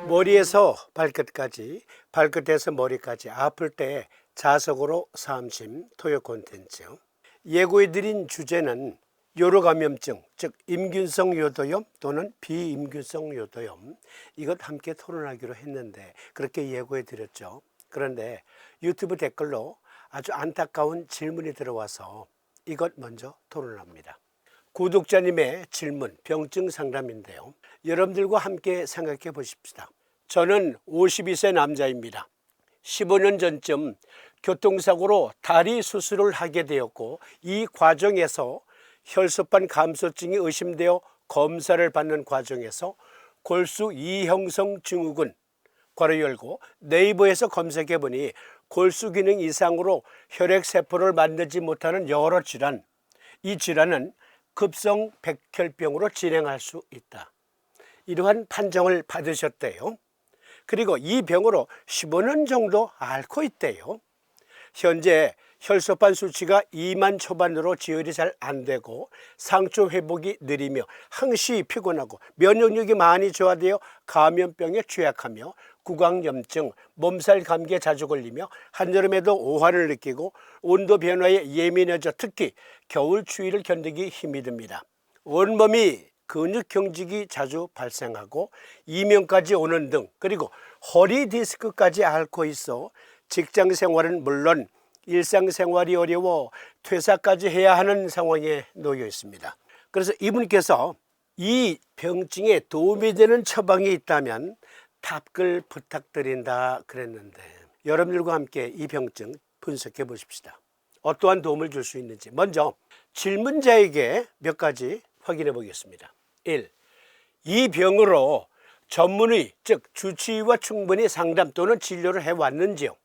머리에서 발끝까지, 발끝에서 머리까지 아플 때 자석으로 삼심 토요 콘텐츠. 예고해드린 주제는 요로감염증, 즉 임균성 요도염 또는 비임균성 요도염, 이것 함께 토론하기로 했는데 그렇게 예고해드렸죠. 그런데 유튜브 댓글로 아주 안타까운 질문이 들어와서 이것 먼저 토론합니다. 구독자님의 질문, 병증 상담인데요. 여러분들과 함께 생각해 보십시다. 저는 52세 남자입니다. 15년 전쯤 교통사고로 다리 수술을 하게 되었고, 이 과정에서 혈소판 감소증이 의심되어 검사를 받는 과정에서 골수 2형성 증후군 괄호 열고 네이버에서 검색해 보니 골수 기능 이상으로 혈액세포를 만들지 못하는 여러 질환, 이 질환은 급성 백혈병으로 진행할 수 있다, 이러한 판정을 받으셨대요. 그리고 이 병으로 15년 정도 앓고 있대요. 현재 혈소판 수치가 2만 초반으로 지혈이 잘 안 되고 상처 회복이 느리며 항시 피곤하고 면역력이 많이 저하되어 감염병에 취약하며 구강염증, 몸살 감기에 자주 걸리며 한여름에도 오한을 느끼고 온도 변화에 예민해져 특히 겨울 추위를 견디기 힘이 듭니다. 온몸이 근육 경직이 자주 발생하고 이명까지 오는 등, 그리고 허리 디스크까지 앓고 있어 직장 생활은 물론 일상생활이 어려워 퇴사까지 해야 하는 상황에 놓여 있습니다. 그래서 이분께서 이 병증에 도움이 되는 처방이 있다면 답글 부탁드린다 그랬는데, 여러분들과 함께 이 병증 분석해 보십시다. 어떠한 도움을 줄 수 있는지 먼저 질문자에게 몇 가지 확인해 보겠습니다. 1. 이 병으로 전문의, 즉 주치의와 충분히 상담 또는 치료를 해왔는지요?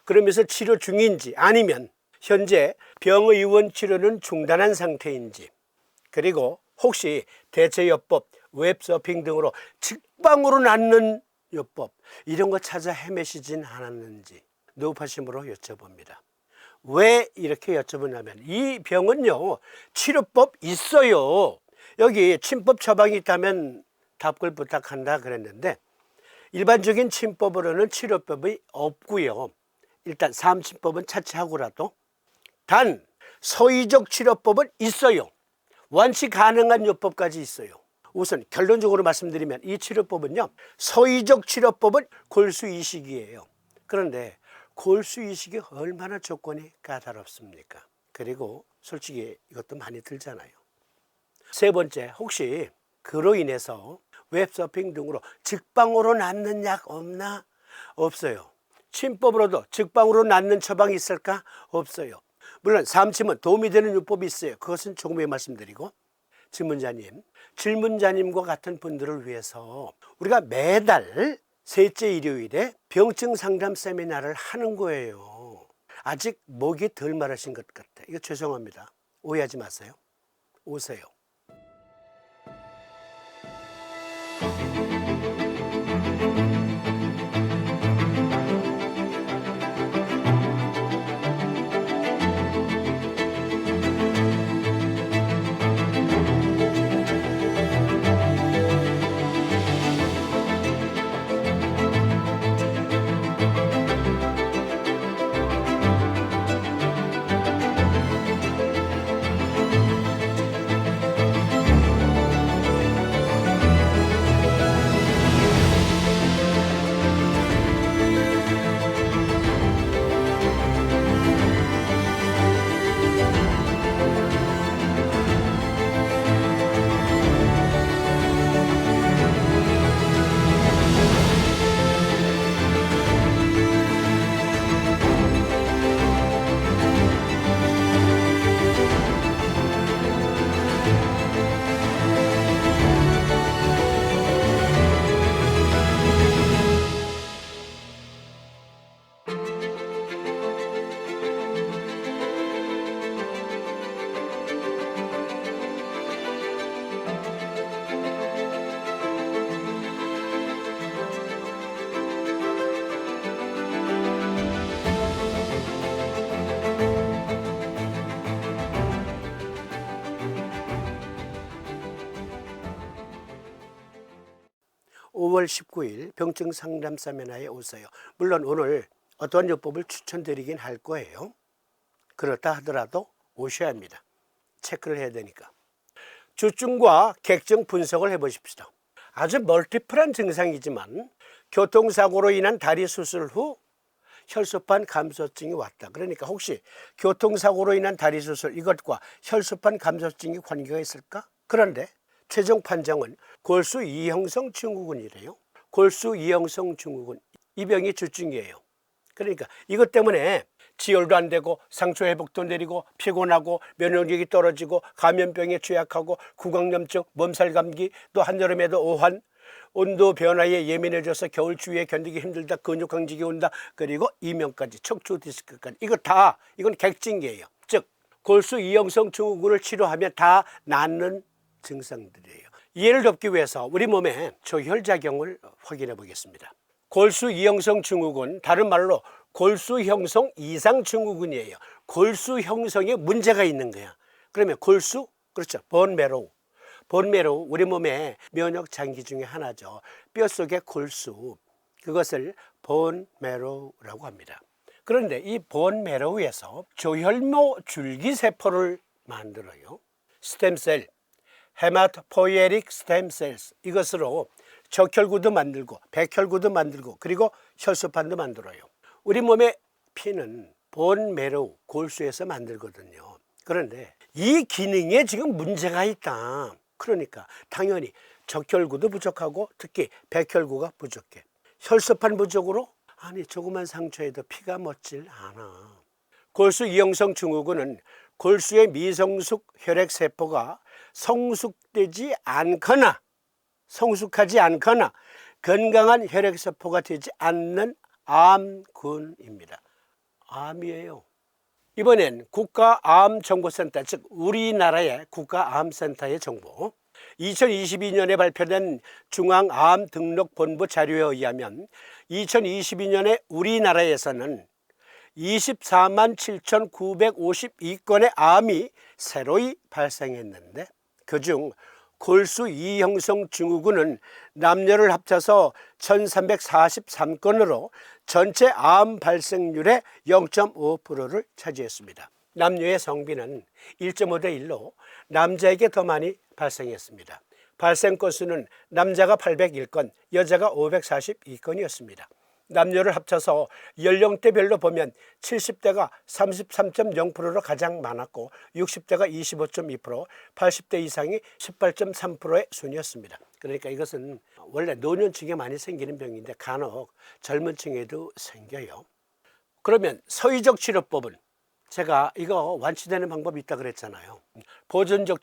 그러면서 치료 중인지, 아니면 현재 병의원 치료는 중단한 상태인지, 그리고 혹시 대체요법, 웹서핑 등으로 직방으로 낫는 요법, 이런 거 찾아 헤매시진 않았는지 높아심으로 여쭤봅니다. 왜 이렇게 여쭤보냐면 이 병은요, 치료법 있어요. 여기 침법 처방이 있다면 답글 부탁한다 그랬는데 일반적인 침법으로는 치료법이 없고요. 일단 삼침법은 차치하고라도 단 서의적 치료법은 있어요. 완치 가능한 요법까지 있어요. 우선 결론적으로 말씀드리면 이 치료법은요, 서의적 치료법은 골수이식이에요. 그런데 골수이식이 얼마나 조건이 까다롭습니까? 그리고 솔직히 이것도 많이 들잖아요. 세 번째, 혹시 그로 인해서 웹서핑 등으로 직방으로 낫는 약 없나? 없어요. 침법으로도 직방으로 낫는 처방이 있을까? 없어요. 물론 삼침은 도움이 되는 요법이 있어요. 그것은 조금 후에 말씀드리고, 질문자님과 같은 분들을 위해서 우리가 매달 셋째 일요일에 병증 상담 세미나를 하는 거예요. 아직 목이 덜 마르신 것 같아. 이거 죄송합니다. 오해하지 마세요. 오세요. 5월 19일 병증 상담 세미나에 오세요. 물론 오늘 어떠한 요법을 추천드리긴 할 거예요. 그렇다 하더라도 오셔야 합니다. 체크를 해야 되니까. 주증과 객증 분석을 해보십시다. 아주 멀티플한 증상이지만 교통사고로 인한 다리 수술 후 혈소판 감소증이 왔다. 그러니까 혹시 교통사고로 인한 다리 수술 이것과 혈소판 감소증이 관계가 있을까? 그런데 최종 판정은 골수 이형성 증후군이래요. 골수 이형성 증후군, 이 병이 주증이에요. 그러니까 이것 때문에 지혈도 안 되고 상처 회복도 느리고 피곤하고 면역력이 떨어지고 감염병에 취약하고 구강염증, 몸살 감기, 또 한여름에도 오한, 온도 변화에 예민해져서 겨울 추위에 견디기 힘들다, 근육 강직이 온다, 그리고 이명까지, 척추 디스크까지, 이건 객증이에요. 즉 골수 이형성 증후군을 치료하면 다 낫는 증상들이에요. 이해를 돕기 위해서 우리 몸의 조혈작용을 확인해 보겠습니다. 골수 이형성 증후군, 다른 말로 골수 형성 이상 증후군이에요. 골수 형성에 문제가 있는 거야. 그러면 골수, 그렇죠, 본메로우. 본메로우, 우리 몸의 면역 장기 중에 하나죠. 뼛속의 골수, 그것을 본메로우라고 합니다. 그런데 이 본메로우에서 조혈모 줄기세포를 만들어요. 스템셀, 헤마토포이에릭 스템셀스, 이것으로 적혈구도 만들고 백혈구도 만들고 그리고 혈소판도 만들어요. 우리 몸의 피는 본메로우, 골수에서 만들거든요. 그런데 이 기능에 지금 문제가 있다. 그러니까 당연히 적혈구도 부족하고 특히 백혈구가 부족해. 혈소판 부족으로 조그만 상처에도 피가 멎질 않아. 골수 이형성 증후군은 골수의 미성숙 혈액세포가 성숙하지 않거나 건강한 혈액세포가 되지 않는 암군입니다. 암이에요. 이번엔 국가암정보센터, 즉 우리나라의 국가암센터의 정보, 2022년에 발표된 중앙암등록본부 자료에 의하면 2022년에 우리나라에서는 24만 7,952건의 암이 새로이 발생했는데 그중 골수 이형성 증후군은 남녀를 합쳐서 1,343건으로 전체 암 발생률의 0.5%를 차지했습니다. 남녀의 성비는 1.5대 1로 남자에게 더 많이 발생했습니다. 발생 건수는 남자가 801건, 여자가 542건이었습니다. 남녀를 합쳐서 연령대별로 보면 70대가 33.0%로 가장 많았고 60대가 25.2%, 80대 이상이 18.3%의 순이었습니다. 그러니까 이것은 원래 노년층에 많이 생기는 병인데 간혹 젊은 층에도 생겨요. 그러면 서의적 치료법은 제가 이거 완치되는 방법이 있다 그랬잖아요. 보존적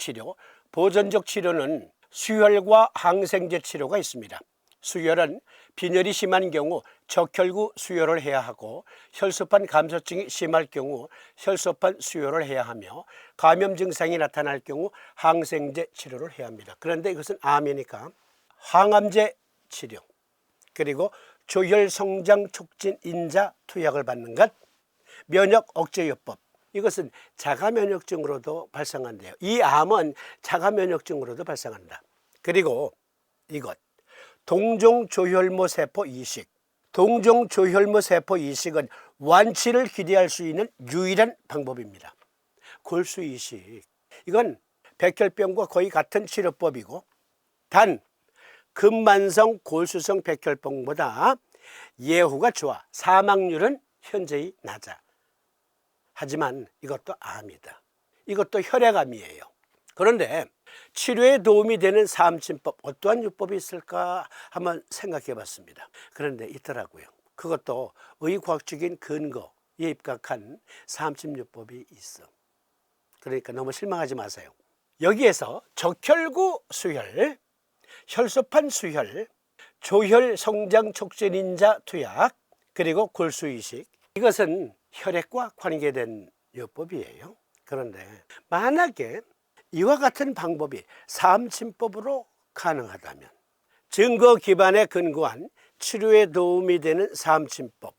치료는 수혈과 항생제 치료가 있습니다. 수혈은 빈혈이 심한 경우 적혈구 수혈을 해야 하고 혈소판 감소증이 심할 경우 혈소판 수혈을 해야 하며 감염 증상이 나타날 경우 항생제 치료를 해야 합니다. 그런데 이것은 암이니까 항암제 치료, 그리고 조혈 성장 촉진 인자 투약을 받는 것, 면역 억제요법, 이것은 자가면역증으로도 발생한대요. 이 암은 자가면역증으로도 발생한다. 그리고 이것, 동종조혈모 세포 이식. 동종조혈모 세포 이식은 완치를 기대할 수 있는 유일한 방법입니다. 골수 이식, 이건 백혈병과 거의 같은 치료법이고 단 근만성 골수성 백혈병보다 예후가 좋아. 사망률은 현저히 낮아. 하지만 이것도 암이다. 이것도 혈액암이에요. 그런데 치료에 도움이 되는 사암침법, 어떠한 요법이 있을까 한번 생각해 봤습니다. 그런데 있더라고요. 그것도 의과학적인 근거에 입각한 사암침요법이 있어. 그러니까 너무 실망하지 마세요. 여기에서 적혈구 수혈, 혈소판 수혈, 조혈 성장 촉진 인자 투약, 그리고 골수 이식, 이것은 혈액과 관계된 요법이에요. 그런데 만약에 이와 같은 방법이 사암침법으로 가능하다면 증거 기반에 근거한 치료에 도움이 되는 사암침법,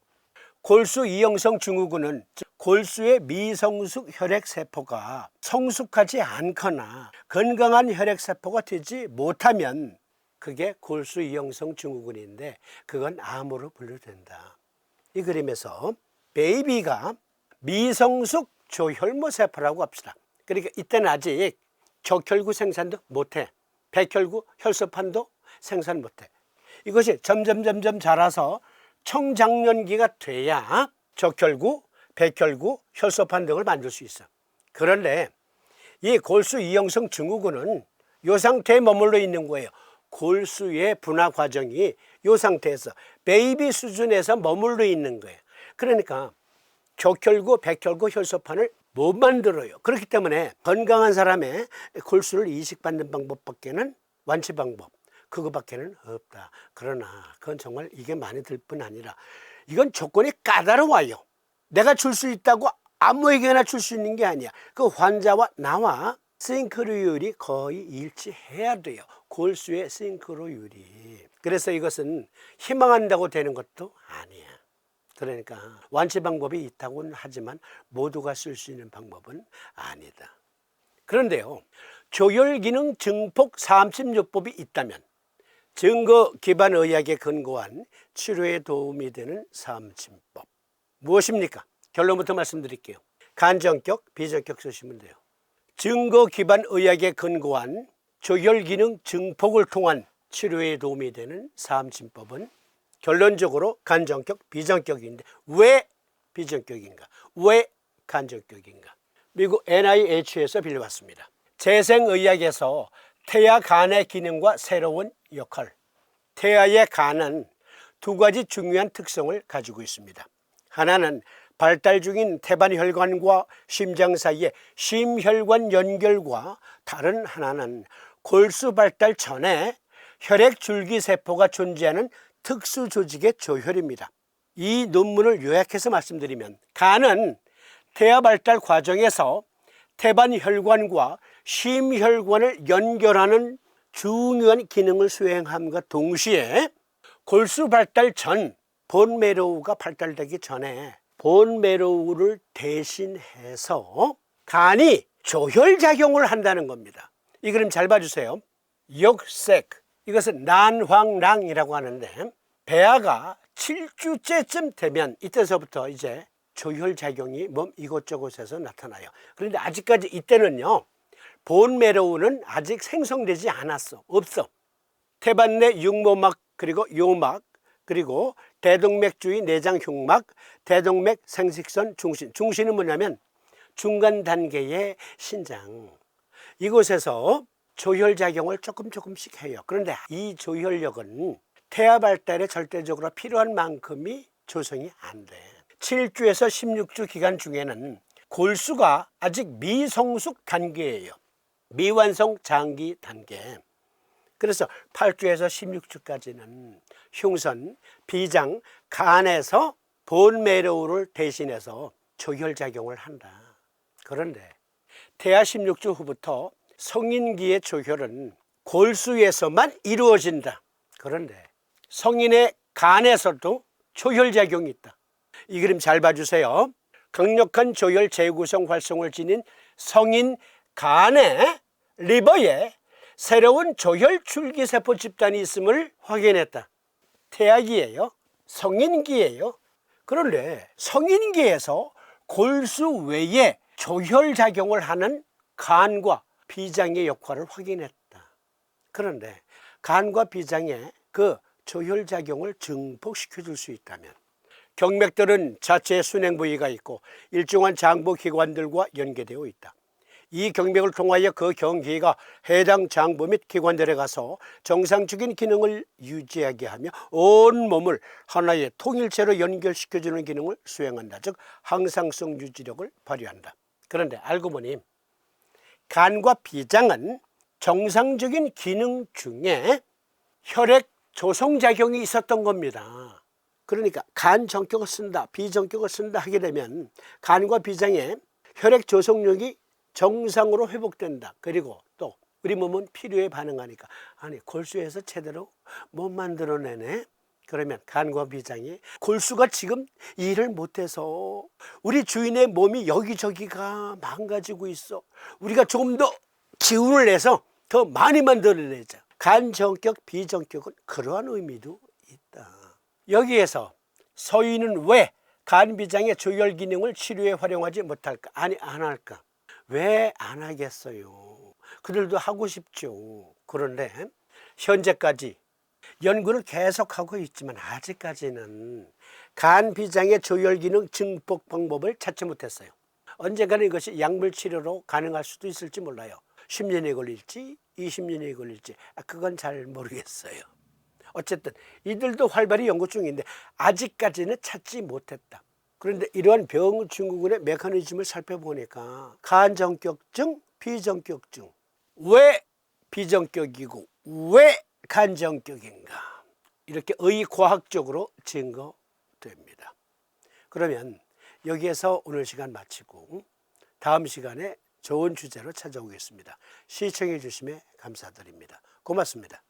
골수 이형성 증후군은 골수의 미성숙 혈액세포가 성숙하지 않거나 건강한 혈액세포가 되지 못하면 그게 골수 이형성 증후군인데 그건 암으로 분류된다. 이 그림에서 베이비가 미성숙 조혈모 세포라고 합시다. 그러니까 이때는 아직 적혈구 생산도 못해. 백혈구, 혈소판도 생산 못해. 이것이 점점 자라서 청장년기가 돼야 적혈구, 백혈구, 혈소판 등을 만들 수 있어. 그런데 이 골수 이형성 증후군은 이 상태에 머물러 있는 거예요. 골수의 분화 과정이 이 상태에서 베이비 수준에서 머물러 있는 거예요. 그러니까 적혈구, 백혈구, 혈소판을 못 만들어요. 그렇기 때문에 건강한 사람의 골수를 이식받는 방법밖에는 완치 방법 그거밖에는 없다. 그러나 그건 정말 이게 많이 들 뿐 아니라 이건 조건이 까다로워요. 내가 줄 수 있다고 아무에게나 줄 수 있는 게 아니야. 그 환자와 나와 싱크로율이 거의 일치해야 돼요. 골수의 싱크로율이. 그래서 이것은 희망한다고 되는 것도 아니야. 그러니까 완치 방법이 있다고는 하지만 모두가 쓸 수 있는 방법은 아니다. 그런데요, 조혈기능 증폭 사암침요법이 있다면 증거 기반 의학에 근거한 치료에 도움이 되는 사암침법 무엇입니까? 결론부터 말씀드릴게요. 간전격, 비전격 쓰시면 돼요. 증거 기반 의학에 근거한 조혈기능 증폭을 통한 치료에 도움이 되는 사암침법은 결론적으로 간전격, 비전격인데 왜 비전격인가? 왜 간전격인가? 미국 NIH에서 빌려왔습니다. 재생의학에서 태아 간의 기능과 새로운 역할. 태아의 간은 두 가지 중요한 특성을 가지고 있습니다. 하나는 발달 중인 태반혈관과 심장 사이의 심혈관 연결과 다른 하나는 골수 발달 전에 혈액줄기세포가 존재하는 특수 조직의 조혈입니다. 이 논문을 요약해서 말씀드리면 간은 태아 발달 과정에서 태반혈관과 심혈관을 연결하는 중요한 기능을 수행함과 동시에 골수 발달 전 본메로우가 발달되기 전에 본메로우를 대신해서 간이 조혈작용을 한다는 겁니다. 이 그림 잘 봐주세요. 역색, 이것은 난황랑이라고 하는데 배아가 7주째쯤 되면 이때서부터 이제 조혈작용이 몸 이곳저곳에서 나타나요. 그런데 아직까지 이때는요, 본메로우는 아직 생성되지 않았어. 없어. 태반 내 육모막 그리고 요막 그리고 대동맥 주위 내장 흉막, 대동맥 생식선 중심. 중심은 뭐냐면 중간 단계의 신장. 이곳에서 조혈작용을 조금씩 해요. 그런데 이 조혈력은 태아 발달에 절대적으로 필요한 만큼이 조성이 안 돼. 7주에서 16주 기간 중에는 골수가 아직 미성숙 단계예요. 미완성 장기 단계. 그래서 8주에서 16주까지는 흉선, 비장, 간에서 본메로우를 대신해서 조혈작용을 한다. 그런데 태아 16주 후부터 성인기의 조혈은 골수에서만 이루어진다. 그런데 성인의 간에서도 조혈작용이 있다. 이 그림 잘 봐주세요. 강력한 조혈 재구성 활성을 지닌 성인 간에 리버에 새로운 조혈 줄기세포 집단이 있음을 확인했다. 태아기예요. 성인기예요. 그런데 성인기에서 골수 외에 조혈작용을 하는 간과 비장의 역할을 확인했다. 그런데 간과 비장의 그 조혈작용을 증폭시켜 줄 수 있다면 경맥들은 자체 순행 부위가 있고 일정한 장부 기관들과 연계되어 있다. 이 경맥을 통하여 그 경기가 해당 장부 및 기관들에 가서 정상적인 기능을 유지하게 하며 온 몸을 하나의 통일체로 연결시켜주는 기능을 수행한다. 즉 항상성 유지력을 발휘한다. 그런데 알고 보니 간과 비장은 정상적인 기능 중에 혈액 조성작용이 있었던 겁니다. 그러니까 간 전격을 쓴다, 비전격을 쓴다 하게 되면 간과 비장의 혈액 조성력이 정상으로 회복된다. 그리고 또 우리 몸은 필요에 반응하니까 아니 골수에서 제대로 못 만들어내네. 그러면 간과 비장이 골수가 지금 일을 못해서 우리 주인의 몸이 여기저기가 망가지고 있어. 우리가 조금 더 기운을 내서 더 많이 만들어내자. 간전격, 비전격은 그러한 의미도 있다. 여기에서 서인은 왜 간비장의 조혈 기능을 치료에 활용하지 못할까? 아니, 안 할까? 왜 안 하겠어요? 그들도 하고 싶죠. 그런데 현재까지 연구를 계속하고 있지만 아직까지는 간비장의 조혈 기능 증폭 방법을 찾지 못했어요. 언젠가는 이것이 약물 치료로 가능할 수도 있을지 몰라요. 10년이 걸릴지 20년이 걸릴지 그건 잘 모르겠어요. 어쨌든 이들도 활발히 연구 중인데 아직까지는 찾지 못했다. 그런데 이러한 병 증후군의 메커니즘을 살펴보니까 간전격증, 비전격증, 왜 비전격이고 왜 간전격인가, 이렇게 의과학적으로 증거됩니다. 그러면 여기에서 오늘 시간 마치고 다음 시간에 좋은 주제로 찾아오겠습니다. 시청해 주심에 감사드립니다. 고맙습니다.